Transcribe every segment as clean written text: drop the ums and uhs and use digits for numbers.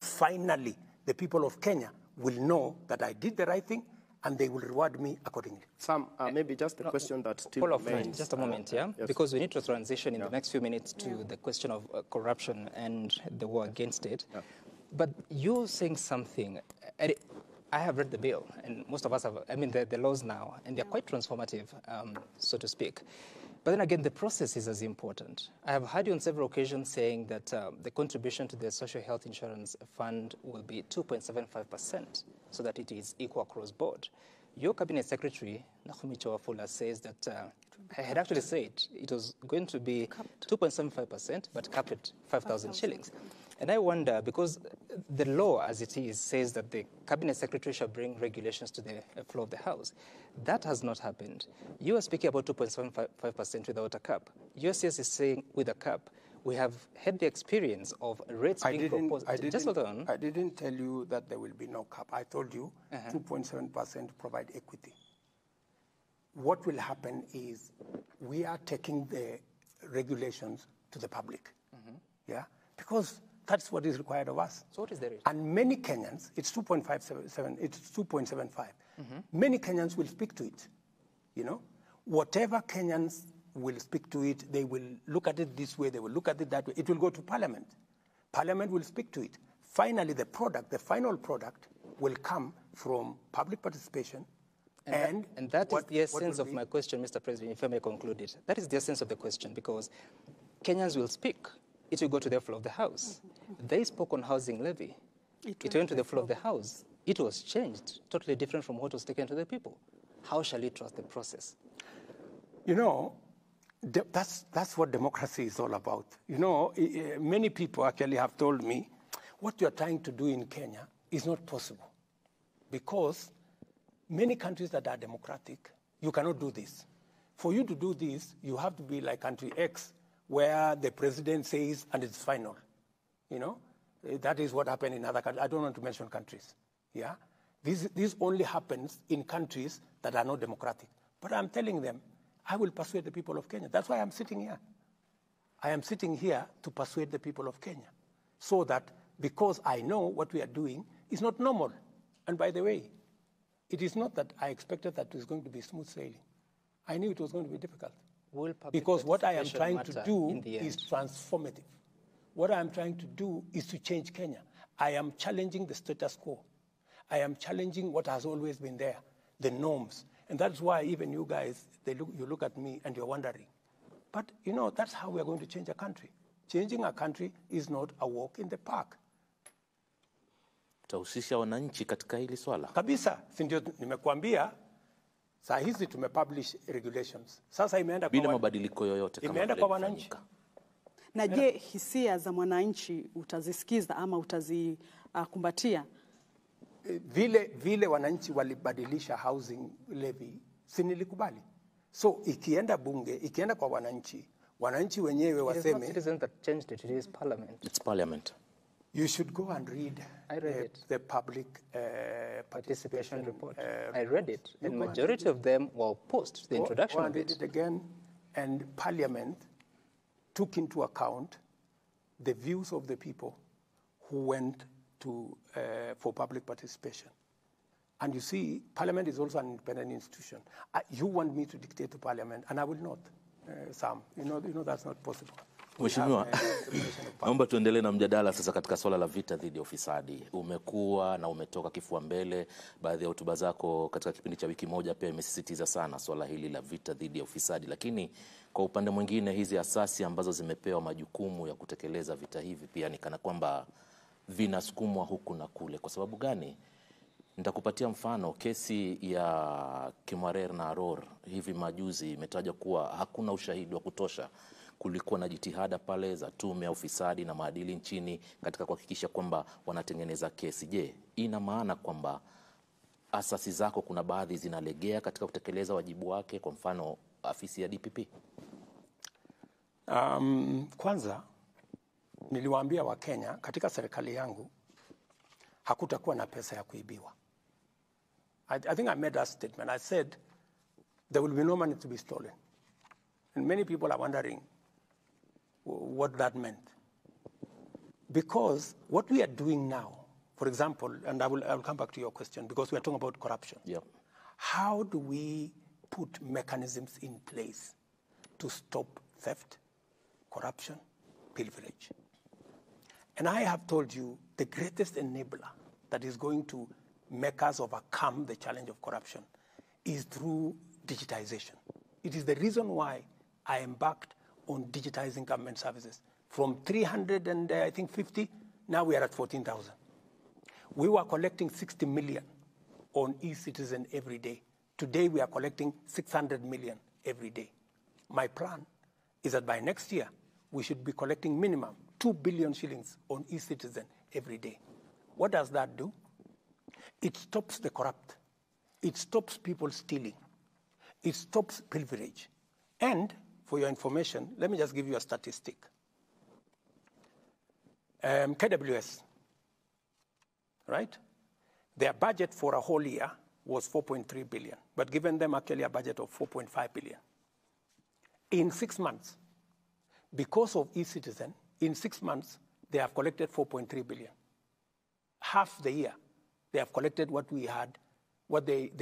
finally the people of Kenya will know that I did the right thing and they will reward me accordingly. Sam, maybe just a question that still remains. Just a moment, yeah? Yes. Because we need to transition in the next few minutes to the question of corruption and the war against it. Yeah. But you're saying something. I have read the bill, and most of us have, I mean, the laws now, and they're quite transformative, so to speak. But then again, the process is as important. I have heard you on several occasions saying that the contribution to the Social Health Insurance Fund will be 2.75%, so that it is equal across board. Your Cabinet Secretary, Nakhumi Chawafula, says that I had actually said it was going to be 2.75%, but capped at 5,000 shillings. And I wonder, because the law as it is says that the Cabinet Secretary shall bring regulations to the floor of the House. That has not happened. You are speaking about 2.75% without a cap. USCS is saying with a cap. We have had the experience of rates being proposed. Just hold on. I didn't tell you that there will be no cap. I told you 2.7% provide equity. What will happen is we are taking the regulations to the public. Yeah? Because that's what is required of us. So what is the rate? And many Kenyans, it's 2.57, it's 2.75. Many Kenyans will speak to it. You know, whatever Kenyans will speak to it, they will look at it this way, they will look at it that way. It will go to Parliament. Parliament will speak to it. Finally, the product, the final product, will come from public participation. And that is the essence of my question, Mr. President, if I may conclude it. That is the essence of the question, because Kenyans will speak. It will go to the floor of the House. They spoke on housing levy. It went to the floor of the House. It was changed, totally different from what was taken to the people. How shall we trust the process? You know, that's what democracy is all about. You know, many people actually have told me, what you're trying to do in Kenya is not possible. Because many countries that are democratic, you cannot do this. For you to do this, you have to be like country X, where the president says, and it's final. You know, that is what happened in other countries. I don't want to mention countries. Yeah, this only happens in countries that are not democratic. But I'm telling them, I will persuade the people of Kenya. That's why I'm sitting here. I am sitting here to persuade the people of Kenya, so that because I know what we are doing is not normal. And by the way, it is not that I expected that it was going to be smooth sailing. I knew it was going to be difficult. Because what I am trying to do is transformative. What I am trying to do is to change Kenya. I am challenging the status quo. I am challenging what has always been there, the norms. And that's why even you guys, you look at me and you're wondering. But, you know, that's how we are going to change a country. Changing a country is not a walk in the park. Utahusisha wananchi katika hili swala? Kabisa, si ndio nimekuambia. Saa hizi tumepublish regulations. Sasa imeenda bila mabadiliko yoyote kama imeenda kwa wananchi. Na je, hisia za mwananchi utazisikiza ama utazikumbatia? Vile wananchi walibadilisha housing levy, si nilikubali. So ikienda bunge, ikienda kwa wananchi, wananchi wenyewe waseme. It is not citizens that changed it, it is parliament. It's parliament. You should go and read the public participation report. I read it, and majority of them were opposed to the introduction of it. Go and read it again, and Parliament took into account the views of the people who went to for public participation. And you see, Parliament is also an independent institution. You want me to dictate to Parliament, and I will not, Sam. You know that's not possible. Mheshimiwa, naomba tuendelee na mjadala sasa katika swala la vita dhidi ya ufisadi. Umekuwa na umetoka kifua mbele, baadhi ya hotuba zako katika kipindi cha wiki moja pia imesisitiza sana swala hili la vita dhidi ya ufisadi. Lakini kwa upande mwingine hizi asasi ambazo zimepewa majukumu ya kutekeleza vita hivi pia ni kana kwamba vinasukumwa huku na kule. Kwa sababu gani? Nitakupatia mfano. Kesi ya Kimwarer na Aror hivi majuzi imetaja kuwa hakuna ushahidi wa kutosha. Kulikuwa na jitihada pale za tume ya ufisadi na maadili nchini katika kuhakikisha kwamba wanatengeneza kesi. Je, ina maana kwamba asasi zako kuna baadhi zinalegea katika kutekeleza wajibu wake, kwa mfano afisi ya DPP? Kwanza niliwaambia Wakenya katika serikali yangu hakutakuwa na pesa ya kuibiwa. I think I made that statement. I said there will be no money to be stolen. And many people are wondering what that meant. Because what we are doing now, for example, and I will come back to your question, because we are talking about corruption. Yep. How do we put mechanisms in place to stop theft, corruption, pilferage? And I have told you the greatest enabler that is going to make us overcome the challenge of corruption is through digitization. It is the reason why I embarked on digitizing government services. From 350, now we are at 14,000. We were collecting 60 million on e-citizen every day. Today we are collecting 600 million every day. My plan is that by next year, we should be collecting minimum 2 billion shillings on e-citizen every day. What does that do? It stops the corrupt. It stops people stealing. It stops pilferage. And for your information, let me just give you a statistic. KWS, right? Their budget for a whole year was 4.3 billion, but given them actually a budget of 4.5 billion. In 6 months, because of e-citizen, in 6 months, they have collected 4.3 billion. Half the year, they have collected what we had, what they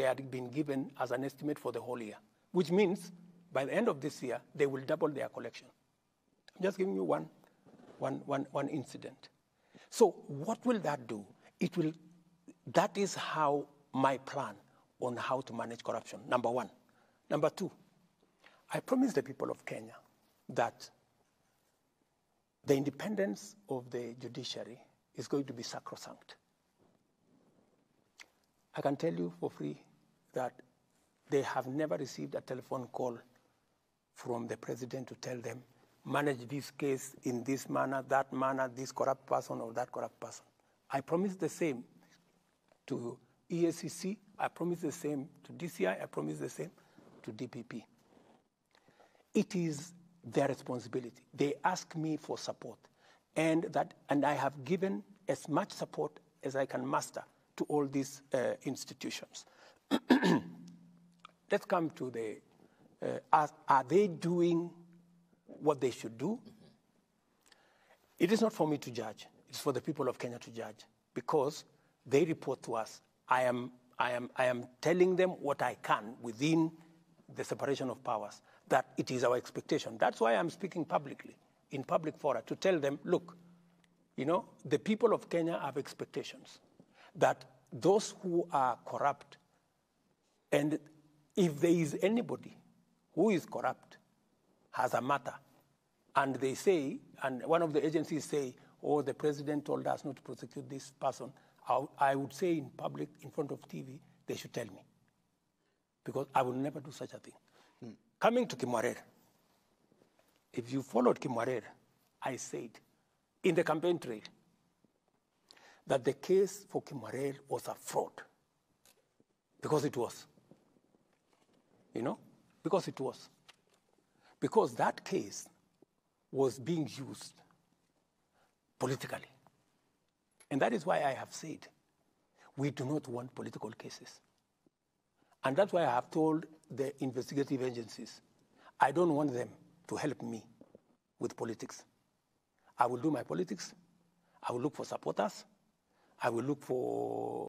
had been given as an estimate for the whole year, which means by the end of this year, they will double their collection. I'm just giving you one incident. So what will that do? That is how my plan on how to manage corruption, number one. Number two, I promised the people of Kenya that the independence of the judiciary is going to be sacrosanct. I can tell you for free that they have never received a telephone call from the president to tell them, manage this case in this manner, that manner, this corrupt person or that corrupt person. I promise the same to EACC, I promise the same to DCI, I promise the same to DPP. It is their responsibility. They ask me for support, and I have given as much support as I can muster to all these institutions. Let's come to the, are they doing what they should do? It is not for me to judge. It's for the people of Kenya to judge, because they report to us. I am telling them what I can within the separation of powers, that it is our expectation. That's why I'm speaking publicly, in public fora, to tell them, look, you know, the people of Kenya have expectations that those who are corrupt, and if there is anybody who is corrupt, has a matter, and they say, and one of the agencies say, oh, the president told us not to prosecute this person, I would say in public, in front of TV, they should tell me, because I will never do such a thing. Coming to Kimwarer, if you followed Kimwarer, I said in the campaign trail that the case for Kimwarer was a fraud, because it was. You know, because it was. Because that case was being used politically. And that is why I have said we do not want political cases. And that's why I have told the investigative agencies, I don't want them to help me with politics. I will do my politics. I will look for supporters. I will look for